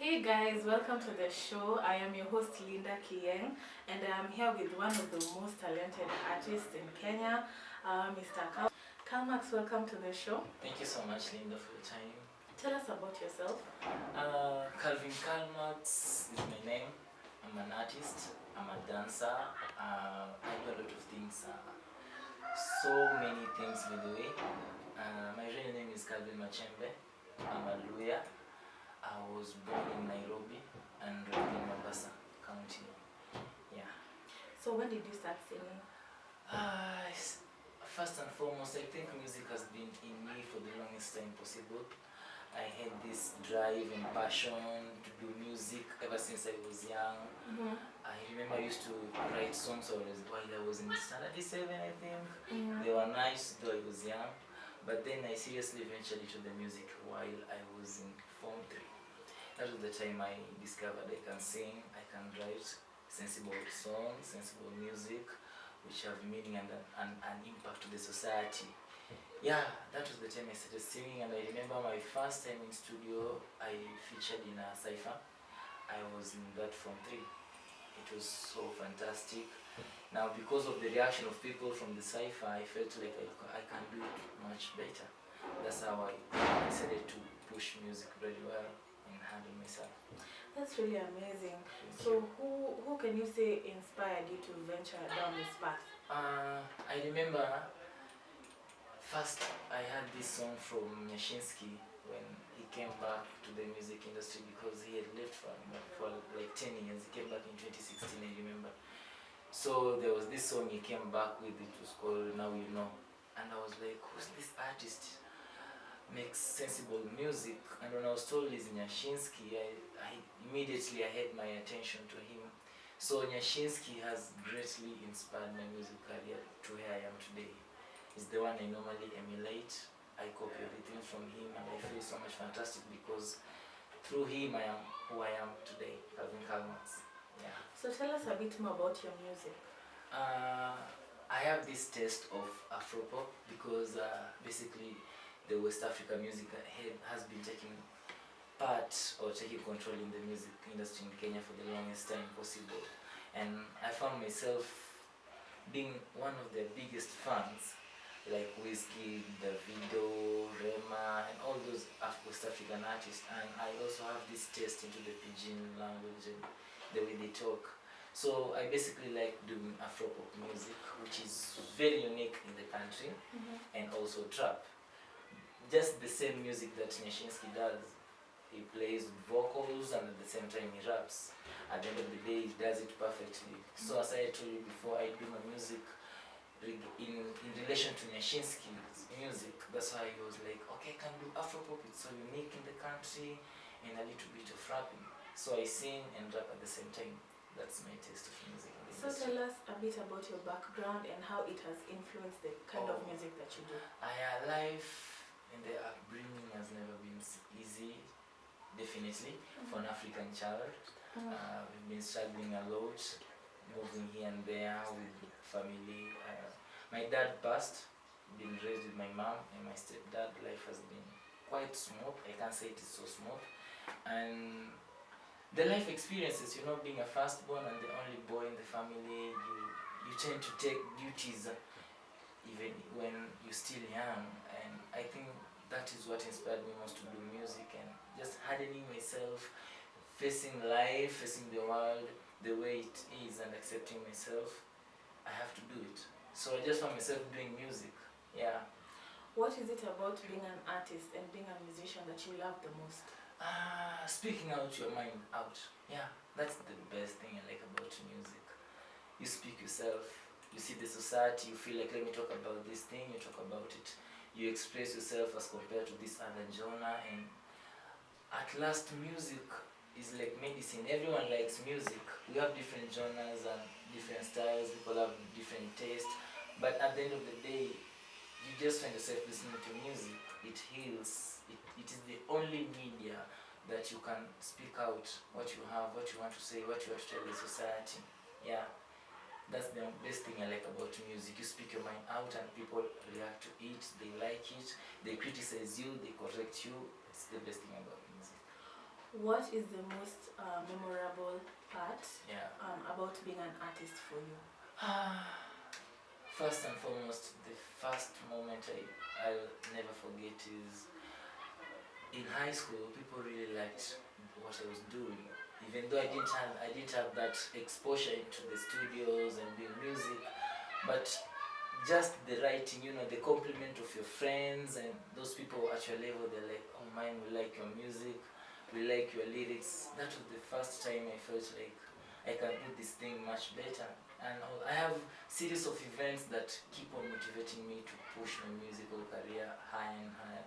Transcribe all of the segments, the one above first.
Hey guys, welcome to the show. I am your host Lindah Kiyeng, and I am here with one of the most talented artists in Kenya, Mr. Calmax. Welcome to the show. Thank you so much, Linda, for your time. Tell us about yourself. Calmax is my name. I'm an artist, I'm a dancer, I do a lot of things, so many things by the way. My real name is Calvin Machembe. I'm a lawyer. I was born in Nairobi and raised in Mombasa County. Yeah. So when did you start singing? First and foremost, I think music has been in me for the longest time possible. I had this drive and passion to do music ever since I was young. I remember I used to write songs while I was in Saturday.It, I think. They were nice though I was young. But then I seriously ventured into the music while I was in Form 3. That was the time I discovered I can sing, I can write sensible songs, sensible music, which have meaning and an impact to the society. Yeah, that was the time I started singing, and I remember my first time in studio, I featured in a cypher. I was in that Form 3. It was so fantastic. Now, because of the reaction of people from the cypher, I felt like I can do it much better. That's how I decided to push music very well and handle myself. That's really amazing. So who can you say inspired you to venture down this path? I remember first I had this song from Nyashinsky when he came back to the music industry because he had left for like 10 years. He came back in 2016, I remember. So there was this song he came back with, it was called Now You Know. And I was like, who's this artist? Makes sensible music. And when I was told he's Nyashinsky, I immediately had my attention to him. So Nyashinsky has greatly inspired my music career to where I am today. He's the one I normally emulate. I copy everything from him, and I feel so much fantastic because through him I am who I am today, having Calmax. Yeah. So tell us a bit more about your music. I have this taste of Afropop because basically the West Africa music has been taking part or taking control in the music industry in Kenya for the longest time possible. And I found myself being one of their biggest fans, like Whiskey, Davido, Rema, and all those West African artists. And I also have this taste into the pidgin language and the way they talk. So I basically like doing Afropop music, which is very unique in the country, and also trap. Just the same music that Nyashinsky does. He plays vocals and at the same time he raps. At the end of the day, he does it perfectly. So as I told you before, I do my music in relation to Nyashinsky's music. That's why he was like, okay, I can do Afropop, it's so unique in the country, and a little bit of rapping. So I sing and rap at the same time. That's my taste of music. So tell us a bit about your background and how it has influenced the kind of music that you do. Life in the upbringing has never been easy, definitely, for an African child. We've been struggling a lot, moving here and there with family. My dad passed, been raised with my mom and my stepdad. Life has been quite smooth. I can't say it is so smooth. And the life experiences, being a firstborn and the only boy in the family, you tend to take duties even when you're still young. And I think that is what inspired me most to do music and just hardening myself, facing life, facing the world the way it is and accepting myself. I have to do it. So I just found myself doing music. Yeah. What is it about being an artist and being a musician that you love the most? Speaking out your mind out. Yeah, that's the best thing I like about music. You speak yourself, you see the society, you feel like, let me talk about this thing, you talk about it. You express yourself as compared to this other genre, and at last music is like medicine. Everyone likes music. We have different genres and different styles, people have different tastes, but at the end of the day, you just find yourself listening to music. It heals. It is the only media that you can speak out what you have, what you want to say, what you want to tell the society. Yeah, that's the best thing I like about music. You speak your mind out and people react to it, they like it, they criticize you, they correct you. It's the best thing about music. What is the most memorable part Yeah. about being an artist for you? First and foremost, the first moment I'll never forget is in high school. People really liked what I was doing, even though I didn't have that exposure into the studios and doing music, but just the writing, the compliment of your friends and those people at your level, they're like, oh man, we like your music, we like your lyrics. That was the first time I felt like I can do this thing much better. And I have series of events that keep on motivating me to push my musical career higher and higher.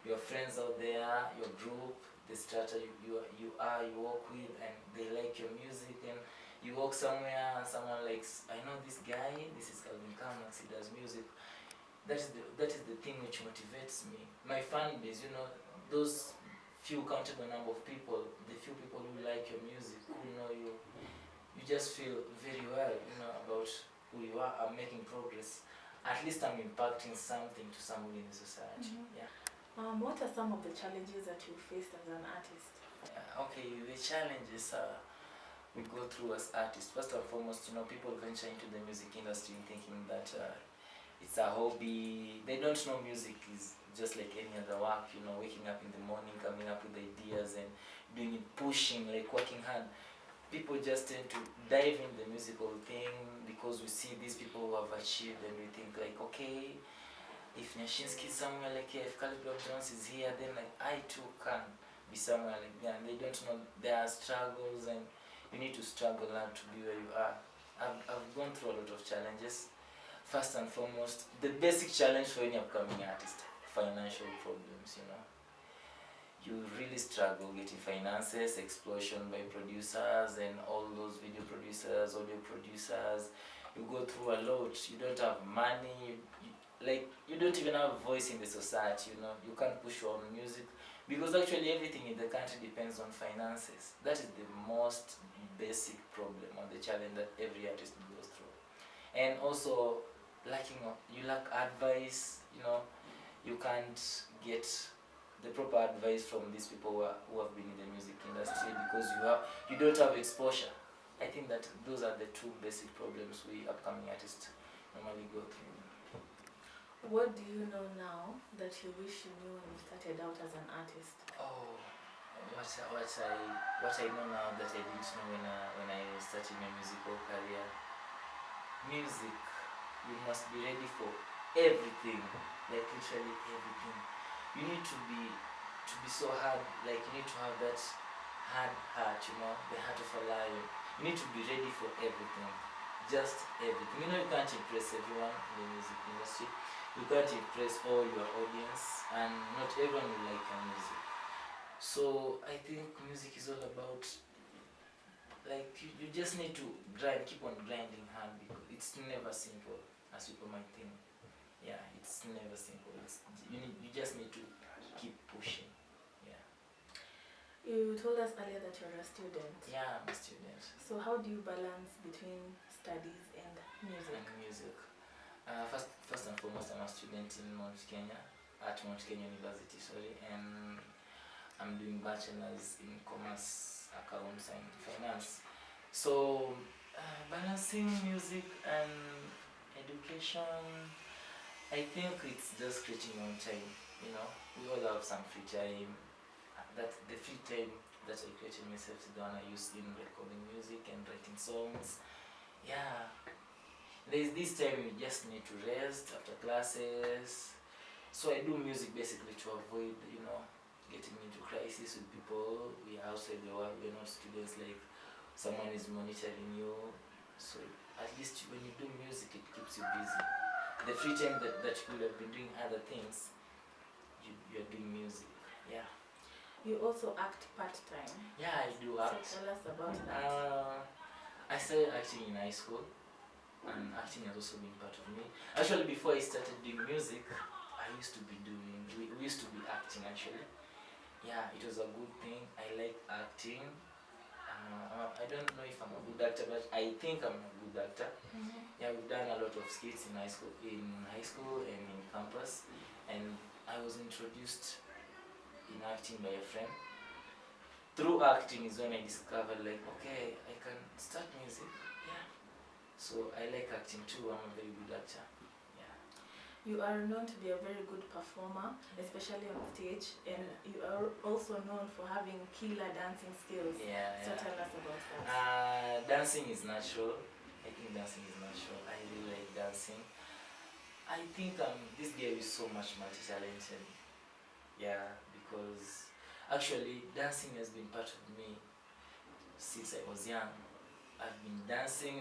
Your friends out there, your group, the strata you work with, and they like your music, and you walk somewhere and someone likes, I know this guy, this is Calmax, he does music. That is the thing which motivates me. My fan base, those few countable number of people, the few people who like your music, who know you, you just feel very well, about who you are. I'm making progress. At least I'm impacting something to somebody in the society. Yeah. What are some of the challenges that you faced as an artist? Okay, the challenges we go through as artists. First and foremost, people venture into the music industry thinking that it's a hobby. They don't know music is just like any other work. Waking up in the morning, coming up with ideas and doing it, pushing, like working hard. People just tend to dive in the musical thing because we see these people who have achieved, and we think like, okay, if Nyashinsky is somewhere like here, if Caleb Jones is here, then like I too can be somewhere like that. And they don't know there are struggles, and you need to struggle hard to be where you are. I've gone through a lot of challenges. First and foremost, the basic challenge for any upcoming artist, financial problems. You really struggle getting finances, explosion by producers and all those video producers, audio producers. You go through a lot. You don't have money. You don't even have a voice in the society. You can't push your own music because actually everything in the country depends on finances. That is the most basic problem or the challenge that every artist goes through. And also you lack advice. You can't get the proper advice from these people who have been in the music industry because you don't have exposure. I think that those are the two basic problems we upcoming artists normally go through. What do you know now that you wish you knew when you started out as an artist? Oh, what I know now that I didn't know when I started my musical career. Music, you must be ready for everything, like literally everything. You need to be so hard, like you need to have that hard heart, the heart of a lion. You need to be ready for everything, just everything. You can't impress everyone in the music industry. You can't impress all your audience, and not everyone will like your music. So I think music is all about, like, you just need to keep on grinding hard because it's never simple as people might think. Yeah, it's never simple. You just need to keep pushing. Yeah. You told us earlier that you're a student. Yeah, I'm a student. So how do you balance between studies and music? First and foremost, I'm a student in Mount Kenya, at Mount Kenya University, and I'm doing bachelor's in commerce, accounts, and finance. So balancing music and education, I think it's just creating your own time. We all have some free time. That the free time that I created myself is the one I use in recording music and writing songs. Yeah. There's this time you just need to rest after classes. So I do music basically to avoid, getting into crisis with people. We are outside the world, we're not students, like someone is monitoring you. So at least when you do music, it keeps you busy. The free time that you could have been doing other things, you're doing music. Yeah. You also act part-time. Yeah, I do act. So tell us about that. I started acting in high school, and acting has also been part of me. Actually, before I started doing music, we used to be acting actually. Yeah, it was a good thing. I like acting. I don't know if I'm a good actor, but I think I'm a good actor. Yeah, we've done a lot of skits in high school and in campus, and I was introduced in acting by a friend. through acting is when I discovered like, okay, I can start music. Yeah. So I like acting too. I'm a very good actor. Yeah. You are known to be a very good performer, especially on stage, and you are also known for having killer dancing skills. Yeah. So Yeah. tell us about that. Dancing is natural. I think dancing is natural. I really like dancing. I think this girl is so much multi-talented. Yeah, because actually dancing has been part of me since I was young. I've been dancing.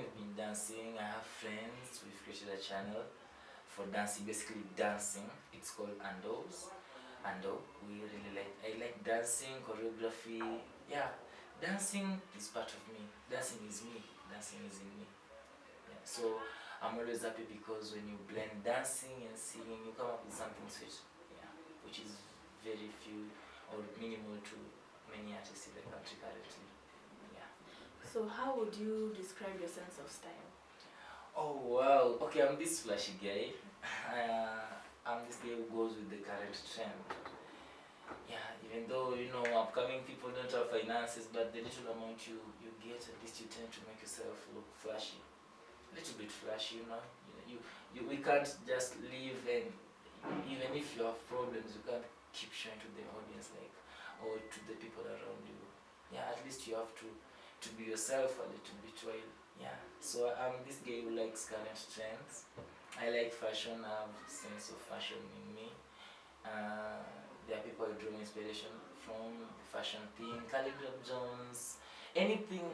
I have friends. We've created a channel for dancing, basically dancing. It's called Andos. Ando. We really like. I like dancing, choreography. Yeah, dancing is part of me. Dancing is me. Dancing is in me. Yeah. So I'm always happy because when you blend dancing and singing, you come up with something sweet. Yeah, which is very few or minimal to many artists in the country currently. Yeah. So how would you describe your sense of style? Oh wow. Okay, I'm this flashy guy. I'm this guy who goes with the current trend. Yeah, even though you know upcoming people don't have finances, but the little amount you get, at least you tend to make yourself look flashy. A little bit flashy, you know. We can't just live, and even if you have problems, you can't keep showing to the audience like, or to the people around you. Yeah, at least you have to be yourself a little bit while. Yeah. So I'm this guy who likes current trends. I like fashion. I have a sense of fashion in me. There are people I draw inspiration from, the fashion thing, Calligraph Jones, anything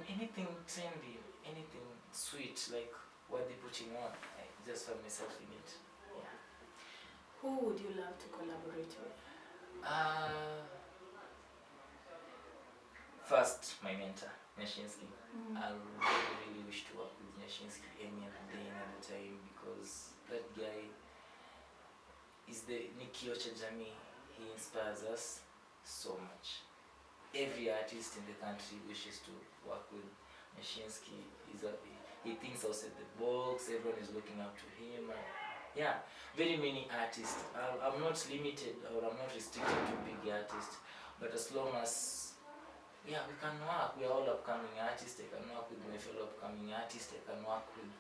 trendy, anything sweet, like what they're putting on. I just find myself in it. Yeah. Who would you love to collaborate with? First, my mentor, Nyashinsky. I really wish to work with Nyashinsky any other day, any other time, because that guy is the Nikio Chajami. He inspires us so much. Every artist in the country wishes to work with Nyashinsky. He thinks outside the box. Everyone is looking up to him. Yeah, very many artists. I'm not limited or I'm not restricted to big artists, but as long as we can work. We are all upcoming artists. I can work with my fellow upcoming artists. I can work with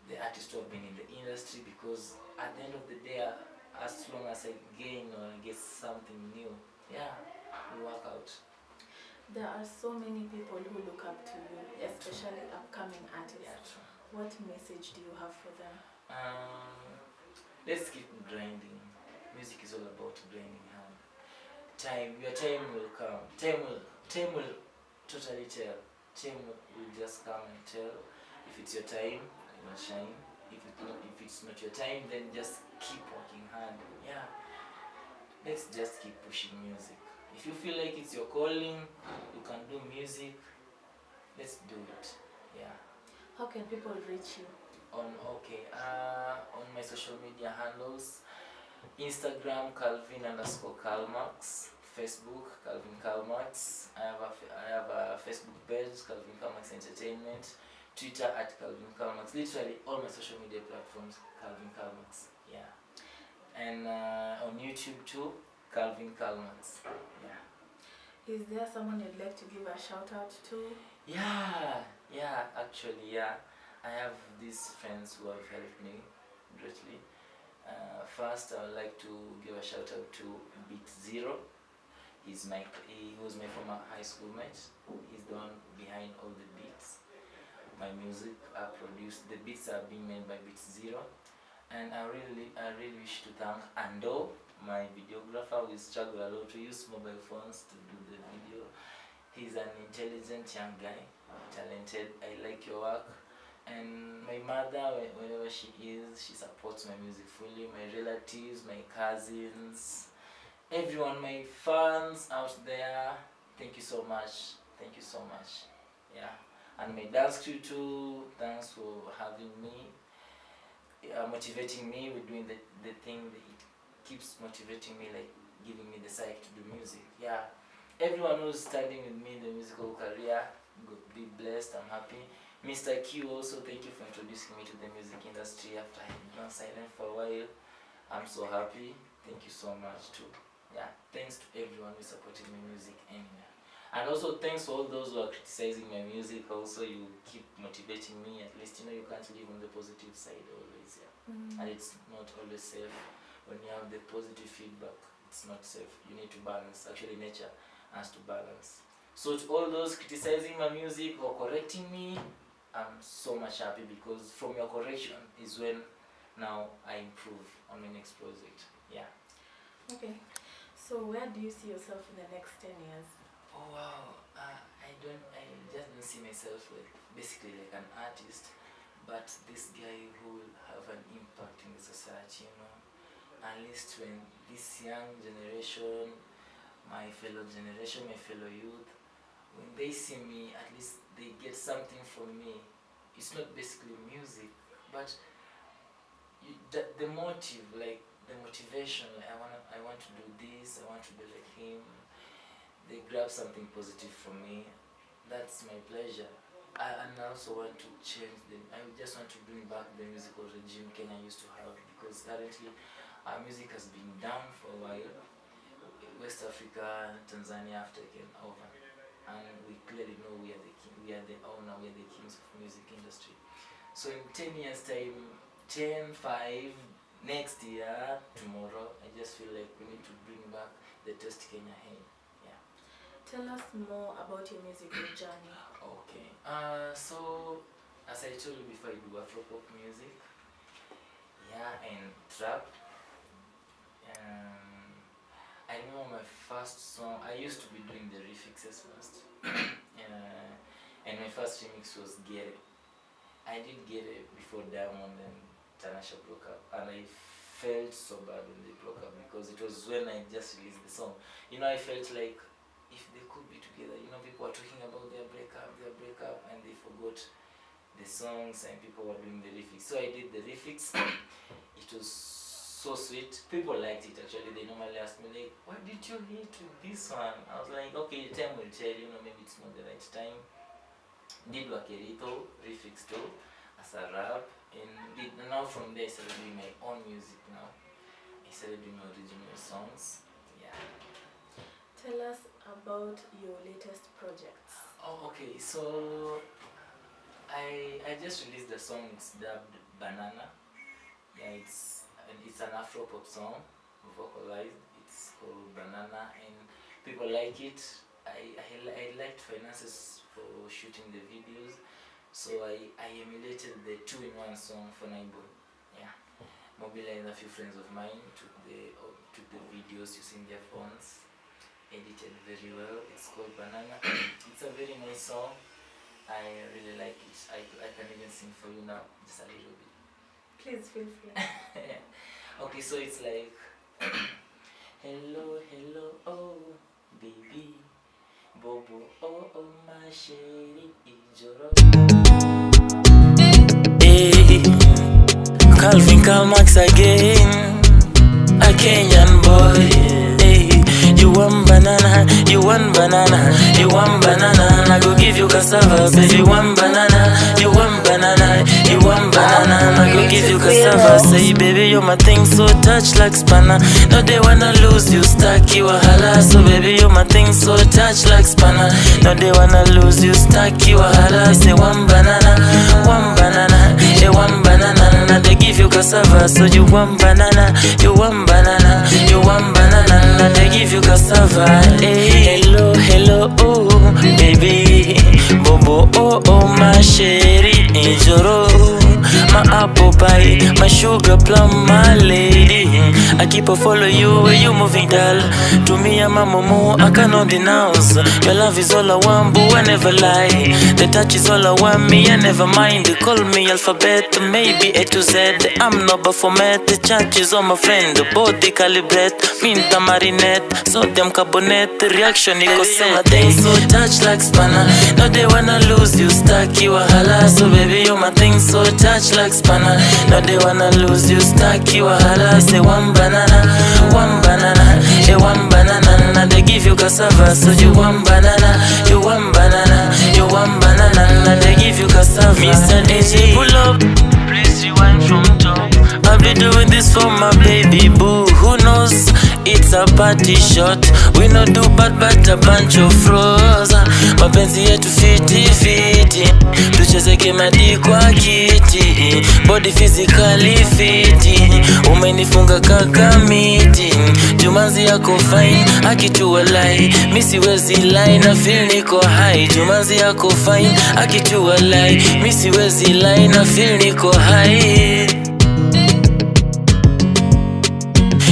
the artists who have been in the industry, because at the end of the day, as long as I gain or I get something new, yeah, we work out. There are so many people who look up to you, especially upcoming artists. Yeah, true. What message do you have for them? Let's keep grinding. Music is all about grinding hard. Your time will come. Time will totally tell. Time will just come and tell. If it's your time, you will shine. If it's not your time, then just keep working hard. Yeah. Let's just keep pushing music. If you feel like it's your calling, you can do music. Let's do it. Yeah. How can people reach you? On my social media handles, Instagram Calvin_Calmax, Facebook Calvin Calmax. I have a Facebook page, Calvin Calmax Entertainment, Twitter @Calvin Calmax. Literally all my social media platforms, Calvin Calmax. Yeah. And on YouTube too, Calvin Calmax. Yeah. Is there someone you'd like to give a shout out to? Yeah, actually, yeah. I have these friends who have helped me greatly. First, I would like to give a shout out to Beat Zero. He was my former high school mate. He's the one behind all the beats. My music are produced. The beats are being made by Beat Zero. And I really wish to thank Ando, my videographer, who struggled a lot to use mobile phones to do the video. He's an intelligent young guy, talented. I like your work. And my mother, wherever she is, she supports my music fully. My relatives, my cousins, everyone, my fans out there, thank you so much. Thank you so much. Yeah. And my dance crew too, thanks for having me, motivating me with doing the thing that it keeps motivating me, like giving me the psych to do music. Yeah. Everyone who's standing with me in the musical career, be blessed. I'm happy. Mr. Q also, thank you for introducing me to the music industry after I had been silent for a while. I'm so happy. Thank you so much too. Yeah, thanks to everyone who supported my music anywhere. And also thanks to all those who are criticizing my music. Also, you keep motivating me. At least you can't live on the positive side always. And it's not always safe when you have the positive feedback. It's not safe. You need to balance. Actually, nature has to balance. So to all those criticizing my music or correcting me, I'm so much happy, because from your correction is when now I improve on my next project. Okay. So where do you see yourself in the next 10 years? Oh wow, I just don't see myself basically like an artist, but this guy who will have an impact in the society, at least when this young generation, my fellow generation, my fellow youth, when they see me, at least they get something from me. It's not basically music, but the motive, like the motivation, like I want to do this, I want to be like him. They grab something positive from me. That's my pleasure. And I also want to change them. I just want to bring back the musical regime Kenya used to have, because currently our music has been down for a while. West Africa, Tanzania have taken over, and we clearly know we are the king, we are the owner, we are the kings of music industry. So in 10 years time, 10, 5, next year, tomorrow, I just feel like we need to bring back the Test Kenya here. Tell us more about your musical journey. Okay. So as I told you before, I do Afro-pop music, and trap. I remember my first song. I used to be doing the remixes first, and my first remix was Get It. I did Get It before Diamond and Tanasha broke up, and I felt so bad when they broke up, because it was when I just released the song. I felt like if they could be together, people were talking about their breakup, and they forgot the songs, and people were doing the remix. So I did the remix. It was so sweet. People liked it actually. They normally ask me like, why did you hit with this one? I was like, okay, time will tell, maybe it's not the right time. Did Wakerito, remix too, as a rap, and now from there I started doing my own music now. I started doing original songs. Tell us about your latest projects. Oh, okay. So I just released the song. It's dubbed Banana. It's an Afro pop song, vocalized. It's called Banana, and people like it. I liked finances for shooting the videos, so I emulated the 2-in-1 song for Naibo. Mobilized a few friends of mine, took the videos using their phones, edited very well. It's called Banana. It's a very nice song. I really like it. I can even sing for you now, just a little bit. Please feel free. Okay, so it's like hello, oh baby, bobo, oh my shady ijoro. Hey, Calvin Calmax again, a Kenyan boy. Hey, you want banana, you want banana, you want banana, I go give you cassava, baby. You want banana, you want banana, you want banana, I go give you cassava. Say baby, you're my thing, so touch like spanner. No, they wanna lose you, stuck you a hala. So baby, you're my thing, so touch like spanner. No, they wanna lose you, stuck you a hala. Say one banana, hey, one banana, they give you cassava. So you want banana, you want banana, you want banana, they give you cassava. Hey, hello, oh baby, bobo, oh my sherry ijoro, my apple pie, my sugar plum, my lady. I keep a follow you where you moving, doll. To me, I'm a momo, I cannot denounce. Your love is all I want, but I never lie. The touch is all I want, me, I never mind. They call me alphabet, maybe A to Z. I'm not Baphomet, the church is all my friend. The body calibrate, minta marinette, sodium carbonate, the reaction equal set. Thing so touch like spanner. No, they wanna lose you, stuck you a hala. So baby, you're my thing, so touch like spanner. No, they wanna lose you, stuck you a hala. Say one banana, hey, one banana, they give you cassava. So you want banana, you want banana, you want banana, they give you cassava. Mr. DJ, pull up, please rewind from top. I'll be doing this for my baby boo. Who knows? It's a party party shot. We no do bad but a bunch of froze. Mapenzi yetu fiti fiti, tucheze kemadi kwa kiti. Body physically fiti, umenifunga kaka miti. Jumanzi yako fine, akitua lai, misi wezi lie na feel niko high. Jumanzi yako fine, akitua lai, misi wezi lie na feel niko high.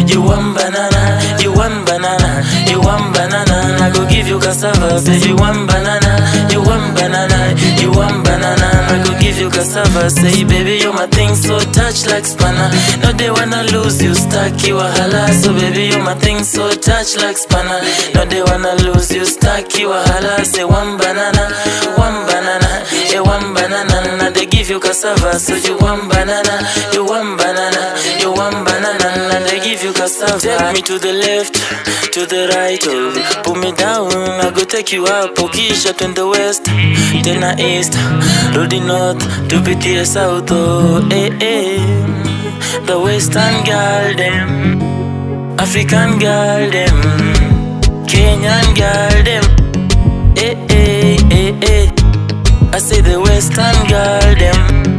You want banana, you want banana, you want banana, I go give you cassava. Say you want banana, you want banana, you want banana, I go give you cassava. Say baby you're my thing, so touch like spanner. No they wanna lose you, stuck you a hala. So baby you're my thing, so touch like spanner. No they wanna lose you, stuck you a hala. Say one banana, yeah one banana, now they give you cassava. So you want banana, you want banana, you want banana, now they give you cassava. Take me to the left, to the right, oh. Put me down, I go take you up. Okisha to the west, then I east, to the north, to be the south, oh. The western girl them, African girl them, Kenyan girl them, I say the western girl them,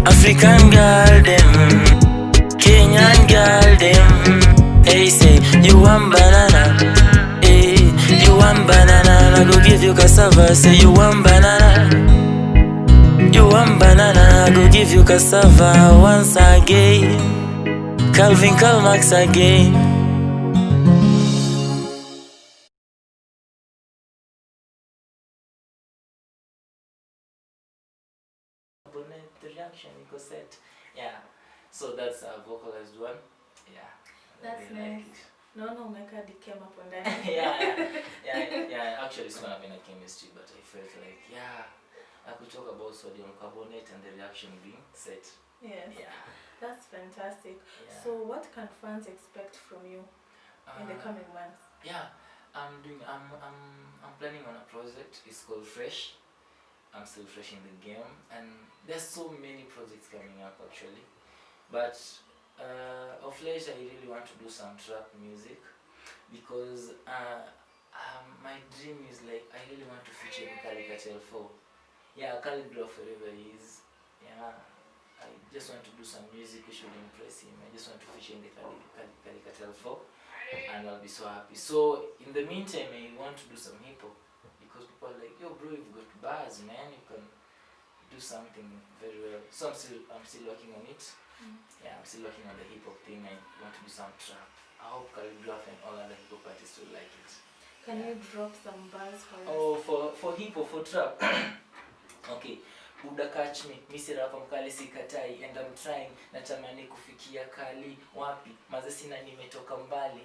African girl them, Kenyan girl them. Hey, say you want banana, hey, you want banana, I go give you cassava. Say you want banana, you want banana, I go give you cassava. Once again, Calmax again. The reaction we go set. Yeah. So that's a vocalized one. Yeah. That's really nice. like No, Meka came up on that. yeah. Actually, it's not been a chemistry, but I felt like, I could talk about sodium carbonate and the reaction being set. Yes. Yeah. That's fantastic. Yeah. So, what can fans expect from you in the coming months? Yeah, I'm planning on a project. It's called Fresh. I'm still fresh in the game, and there's so many projects coming up actually. But of late, I really want to do some trap music because my dream is like I really want to feature in Caricature 4. Yeah, Calligraph wherever he is. Yeah, I just want to do some music which will impress him. I just want to feature in the Caricature 4, and I'll be so happy. So in the meantime, I want to do some hip hop. Because people are like, yo bro, you've got bars, man, you can do something very well. So I'm still working on it. Yeah, I'm still working on the hip hop thing. I want to do some trap. I hope Calligraph and all other hip hop artists will like it. Can you drop some bars for us? Oh, for hip hop, for trap. Okay. Buda catch me, misi rapa mkali sikatai, and I'm trying, natamani kufikia kali, wapi, maze sina nimetoka mbali,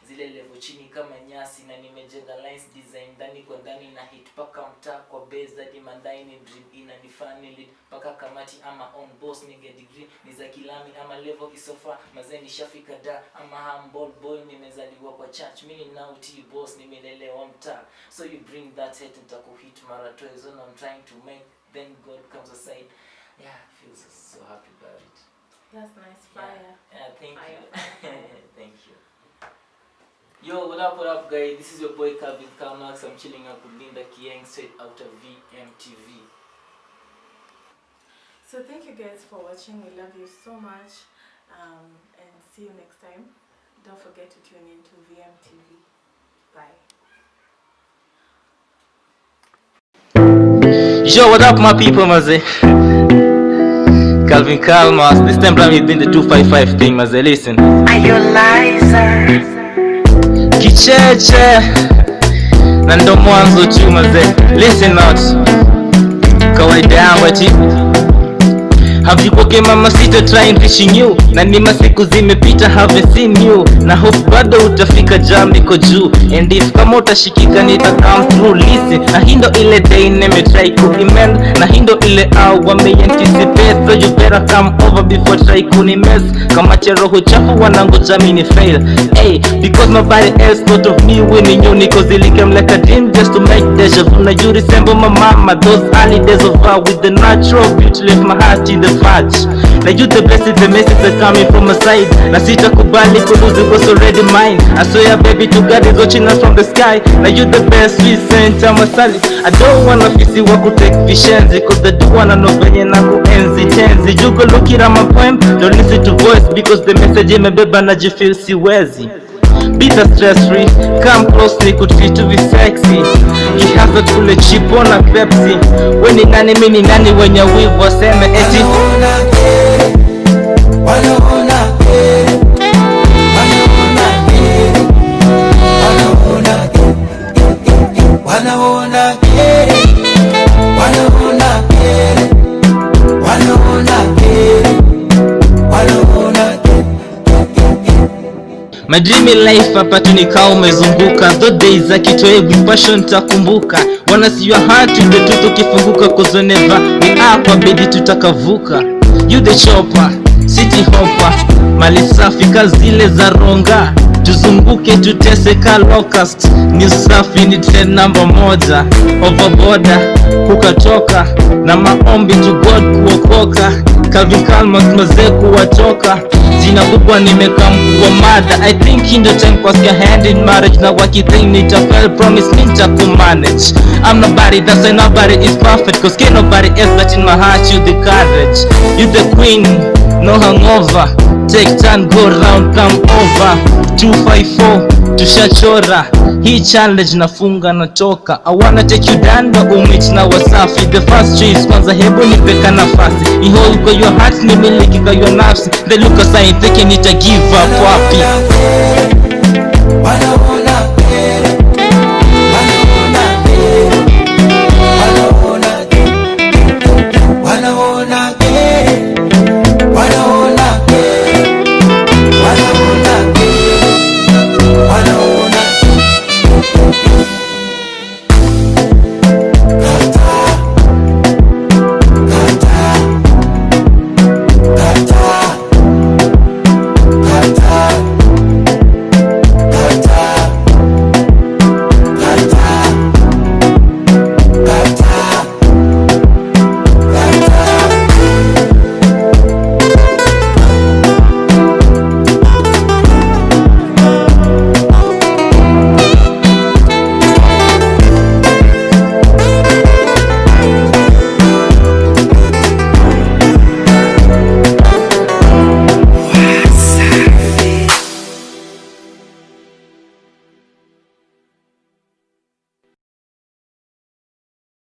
zile level chini kama nyasi, na nimejenga lines design, ndani kwa ndani na hit, paka mtaa kwa base, hadi mandai ni dream, inanifani lead, paka kamati ama on boss, nige degree, niza kilami ama level kisofa, maze nishafika da, ama humble boy, nimezaliwa kwa church, mini now T-boss, nimelelewa mtaa, so you bring that head, nitakuhit marato, is all I'm trying to make. Then God comes aside. Yeah, feels so happy about it. That's nice. Fire. Yeah, thank Fire, you. fire. Thank you. Yo, what up guys? This is your boy Calmax. I'm chilling up with Lindah Kiyeng straight out of VMTV. So thank you guys for watching. We love you so much. And see you next time. Don't forget to tune in to VMTV. Bye. Yo, what up my people, maze? Calmax. This time around he's doing the 255 thing, maze. Listen. Are you liar? Kicheche na ndo mwanzo tu, maze. Listen out. Kawaida yangu ati have you okay mama sita trying reaching you, na ni masiku zimepita haven't seen you, na hope bado utafika jam niko juu, and if kama utashikika nita come through. Listen, na hindo ile day nime try kuimend, na hindo ile hour wame anticipate, so you better come over before try kunimess. Kama roho chafu wanangoja mini fail, because nobody else thought of me winning you, niko zilikam like a dream just to make deja vu. Na you resemble my mama, those early days of her with the natural beauty left my heart in the verge. Now you the blessed, the message that coming from my side. Na sitakubali kuluzi was already mine. I swear baby to God is watching us from the sky. Now you the best, sweet saint, I'm a sally. I don't wanna fisi waku take vishenzi, cause I do wanna know venye na kuenzi tenzi. You go look it at my poem, don't listen to voice, because the message imebeba najifeel siwezi. Be the stress free, come close me could feel to be sexy. You have to pull a chip on a Pepsi. When in nani mini nani when you weave was seme eti. My dreamy life hapa tu nikao umezunguka. Those days za kitwae with passion takumbuka. Wanna see your heart with the truth ukifunguka, cause whenever we up bedi tutakavuka. You the chopper, city hopper, mali safi kazile za ronga. Tuzunguke tutese ka locust. Ni safi ni trend number moja. Overboarder kukatoka, na maombi to God kuokoka. Calmax mazee kuwatoka. Jina kubwa nimeka mkubwa mada. I think in the time cause your hand in marriage. Na wakithing nitafel promise me nitakumanage. I'm nobody, that's why nobody is perfect, cause can't nobody else but in my heart you the courage. You the queen, no hangover. Take turn, go round, come over. 254, tushachora. Hii challenge nafunga natoka. I wanna take you down but umich na wasafi. The first choice kwanza hebu nipeka nafasi. Ihold kwa your heart ni miliki kwa your nafsi. The look aside thinking it a give up wapi.